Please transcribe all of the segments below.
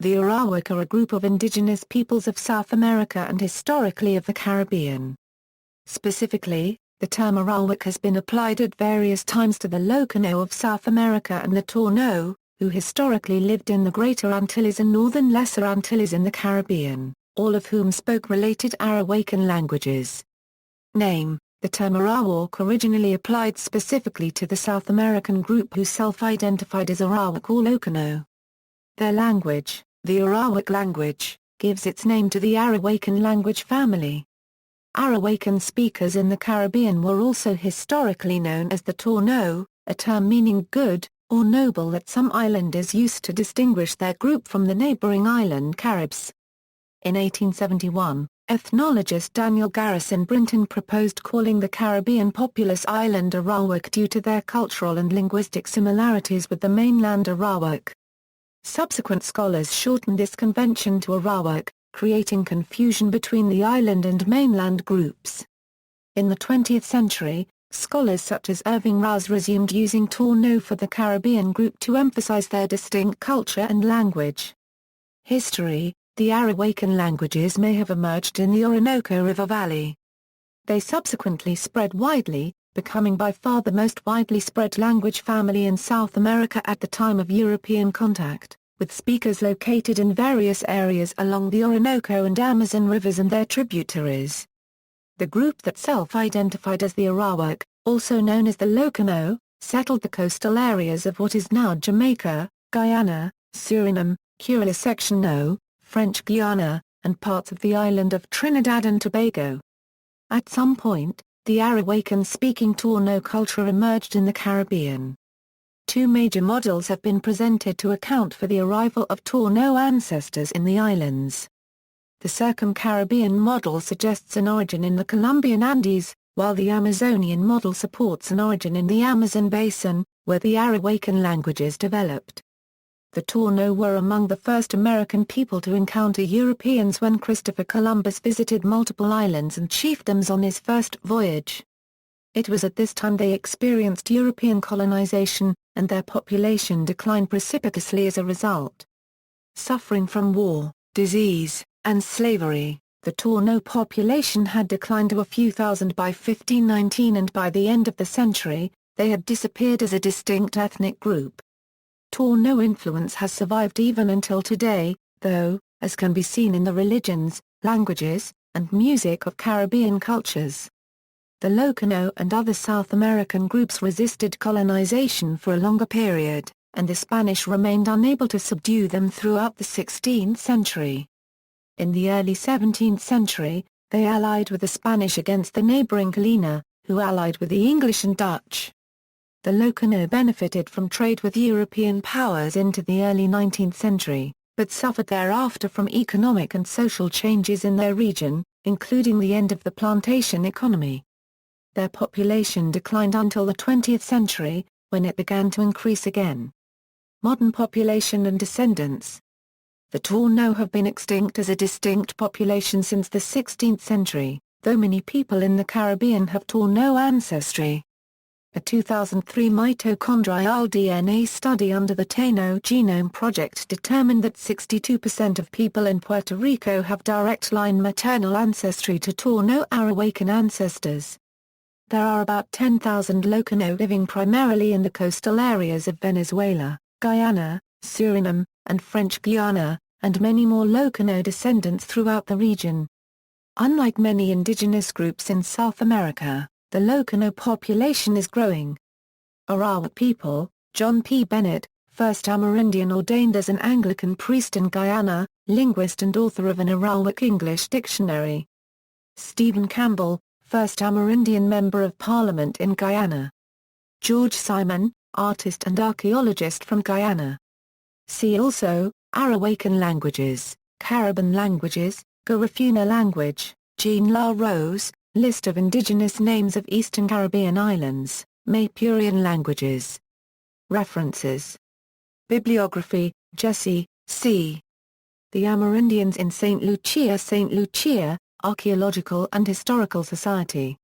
The Arawak are a group of indigenous peoples of South America and historically of the Caribbean. Specifically, the term Arawak has been applied at various times to the Lokono of South America and the Taíno, who historically lived in the Greater Antilles and northern Lesser Antilles in the Caribbean, all of whom spoke related Arawakan languages. Name: the term Arawak originally applied specifically to the South American group who self-identified as Arawak or Lokono. Their language, the Arawak language, gives its name to the Arawakan language family. Arawakan speakers in the Caribbean were also historically known as the Taíno, a term meaning good or noble that some islanders used to distinguish their group from the neighboring island Caribs. In 1871, ethnologist Daniel Garrison Brinton proposed calling the Caribbean populous island Arawak due to their cultural and linguistic similarities with the mainland Arawak. Subsequent scholars shortened this convention to Arawak, creating confusion between the island and mainland groups. In the 20th century, scholars such as Irving Rouse resumed using Taíno for the Caribbean group to emphasize their distinct culture and language. History: the Arawakan languages may have emerged in the Orinoco River Valley. They subsequently spread widely, becoming by far the most widely spread language family in South America at the time of European contact, with speakers located in various areas along the Orinoco and Amazon rivers and their tributaries. The group that self-identified as the Arawak, also known as the Lokono, settled the coastal areas of what is now Jamaica, Guyana, Suriname, Curacao Section O, French Guiana, and parts of the island of Trinidad and Tobago. At some point, the Arawakan-speaking Taíno culture emerged in the Caribbean. Two major models have been presented to account for the arrival of Taíno ancestors in the islands. The Circum-Caribbean model suggests an origin in the Colombian Andes, while the Amazonian model supports an origin in the Amazon basin, where the Arawakan languages developed. The Taíno were among the first American people to encounter Europeans when Christopher Columbus visited multiple islands and chiefdoms on his first voyage. It was at this time they experienced European colonization, and their population declined precipitously as a result. Suffering from war, disease, and slavery, the Taíno population had declined to a few thousand by 1519, and by the end of the century, they had disappeared as a distinct ethnic group. Taíno influence has survived even until today, though, as can be seen in the religions, languages, and music of Caribbean cultures. The Lokono and other South American groups resisted colonization for a longer period, and the Spanish remained unable to subdue them throughout the 16th century. In the early 17th century, they allied with the Spanish against the neighboring Colina, who allied with the English and Dutch. The Lokono benefited from trade with European powers into the early 19th century, but suffered thereafter from economic and social changes in their region, including the end of the plantation economy. Their population declined until the 20th century, when it began to increase again. Modern population and descendants. The Taíno have been extinct as a distinct population since the 16th century, though many people in the Caribbean have Taíno ancestry. A 2003 mitochondrial DNA study under the Taíno Genome Project determined that 62% of people in Puerto Rico have direct line maternal ancestry to Taíno Arawakan ancestors. There are about 10,000 Lokono living primarily in the coastal areas of Venezuela, Guyana, Suriname, and French Guiana, and many more Lokono descendants throughout the region. Unlike many indigenous groups in South America, the Lokono population is growing. Arawak people: John P. Bennett, first Amerindian ordained as an Anglican priest in Guyana, linguist and author of an Arawak English dictionary. Stephen Campbell, first Amerindian Member of Parliament in Guyana. George Simon, artist and archaeologist from Guyana. See also: Arawakan languages, Caribbean languages, Garifuna language, Jean La Rose, List of indigenous names of Eastern Caribbean islands, Maypurian languages. References. Bibliography: Jesse, C. The Amerindians in St. Lucia, Archaeological and Historical Society.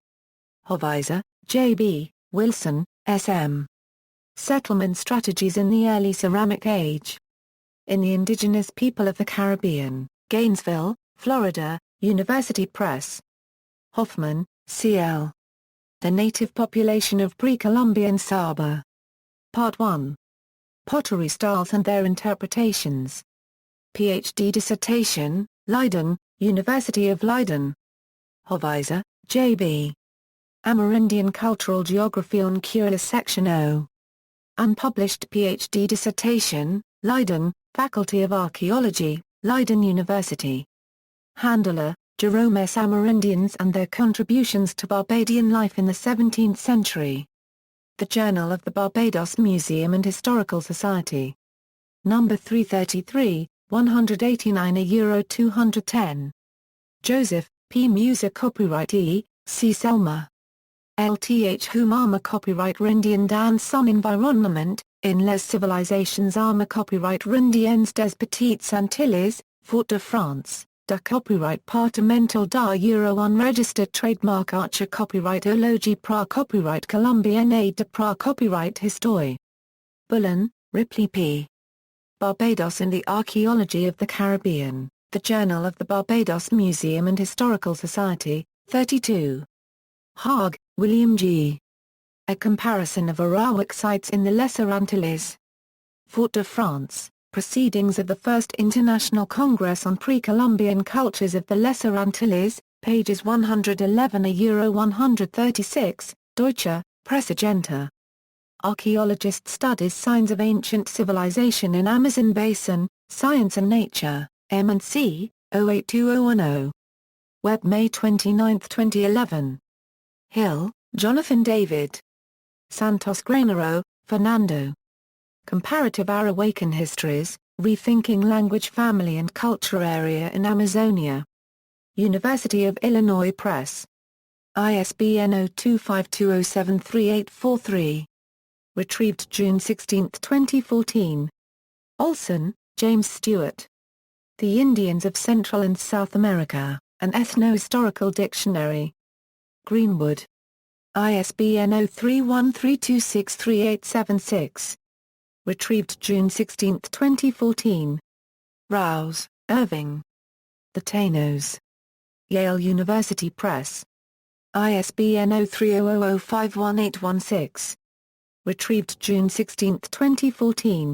Hoveyser, J.B., Wilson, S.M. Settlement Strategies in the Early Ceramic Age. in the Indigenous People of the Caribbean, Gainesville, Florida, University Press. Hoffman, C.L. The Native Population of Pre-Columbian Saba. Part 1. Pottery Styles and Their Interpretations. Ph.D. dissertation, Leiden, University of Leiden. Hoviser, J.B. Amerindian Cultural Geography on Curious Section O. Unpublished Ph.D. dissertation, Leiden, Faculty of Archaeology, Leiden University. Handler, Jerome S. Amerindians and Their Contributions to Barbadian Life in the 17th Century. The Journal of the Barbados Museum and Historical Society. Number 333, 189 Euro 210. Joseph, P. Musa Copyright E. C. Selma. LTH Humama Copyright Rindian dans son environnement, in les civilisations arma Copyright Rindiens des Petites Antilles, Fort de France, de Copyright Partemental da Euro Unregistered Trademark Archer Copyright Ologie Pra Copyright Colombienne Aide de Pra Copyright History. Bullen, Ripley P. Barbados and the Archaeology of the Caribbean, The Journal of the Barbados Museum and Historical Society, 32. Haag, William G. A Comparison of Arawak Sites in the Lesser Antilles. Fort de France, Proceedings of the First International Congress on Pre-Columbian Cultures of the Lesser Antilles, pages 111 Euro 136, Deutsche, Pressagenta. Archaeologist studies signs of ancient civilization in Amazon Basin, Science and Nature, M&C, 082010. Web May 29, 2011. Hill, Jonathan David. Santos Granero, Fernando. Comparative Arawakan Histories, Rethinking Language Family and Culture Area in Amazonia. University of Illinois Press. ISBN 0252073843. Retrieved June 16, 2014. Olson, James Stewart. The Indians of Central and South America, An Ethno-Historical Dictionary. Greenwood. ISBN 0313263876. Retrieved June 16, 2014. Rouse, Irving. The Taínos. Yale University Press. ISBN 0300051816. Retrieved June 16, 2014.